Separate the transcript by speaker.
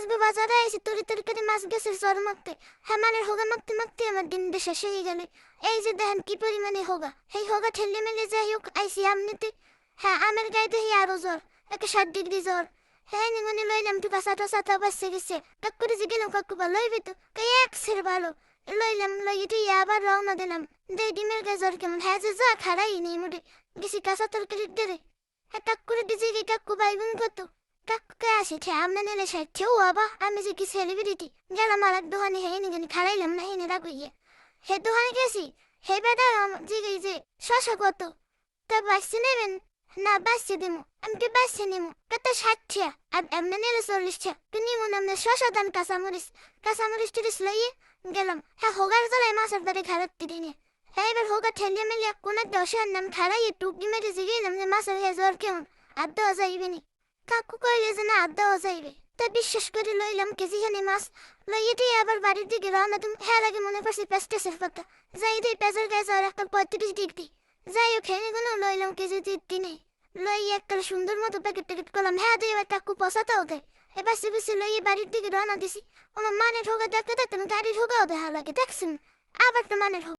Speaker 1: আসবে বাজারে এসে তরি মাছ গেছে সর মাখতে। হ্যাঁ মানের হোগা মাখতে মাখতে আমার দিনটা শেষ হয়ে গেল। এই যে দেখেন কি পরিমাণে হোগা, এই হোগা ঠেলে মেলে যাই হোক আইসি আমনিতে। হ্যাঁ আমের গায়ে দেখি আরো জ্বর, 60 ডিগ্রি জ্বর। হ্যাঁ নিমনে লইলাম টুকা সাটা সাটা বাসছে গেছে। কাকুরে জিগেলাম কাকু বা লইবে তো, কে এক সের ভালো। লইলাম লইতে আবার রওনা দিলাম। দেই ডিমের গায়ে জ্বর কেমন, হ্যাঁ যে যা খারাই নেই মোটে। গেছি কাঁচা তরকারি দেরে। হ্যাঁ কাকুরে দিছে কি কাকু বাইগুন কত। কাকুকে আসে খে আমনে নেলে সাথেও বাবা আমি যে কি সেলিব্রিটি। গেলাম আর এক দোকানে হে নিগেনি খারাইলাম না হেনে রাখো ইয়ে। হে দোকানে গেছি, হে বেটা জিগে যে শশা কত। তা বাসছে নেবেন? না বাসছে দিমু। আমি কি বাসছে নিমু কত 60 আর এমনি নিলে 40 কি নিমু নামনে শশা দান কাঁচামরিচ টিরিস লইয়ে গেলাম। হ্যাঁ হোগার জ্বালায় মাছের দাঁড়ে খারাপ দিনে। হ্যাঁ এবার হোগা ঠেলিয়ে মেলিয়া কোন দশের নাম খারাইয়ে টুকি মেরে জিগে নামনে মাছের হে জ্বর কেমন আর দেওয়া যাইবে নি। কাকু কইলে যে না দেওয়া যাইবে। তা বিশ্বাস করে লইলাম কেজিখানি মাছ। লইয়ে দিয়ে আবার বাড়ির দিকে রওনা দিম। হ্যাঁ লাগে মনে করছি পেস্টেসের কথা। যাই দিই পেঁচের গায়ে জ্বর একটা 35 ডিগ্রি। যাই হোক হেনে কোনো লইলাম কেজি দিনে। লই একটা সুন্দর মতো প্যাকেট ট্যাকেট করলাম। হ্যাঁ দিয়ে এবার কাকু পচাটাও দেয়। এবার সিবিসি লইয়ে বাড়ির দিকে রওনা দিছি। আমার মানে ঠোকা দেখতে দেখতে গাড়ি ঠোকাও দেখা লাগে দেখছেন। আবার তো মানে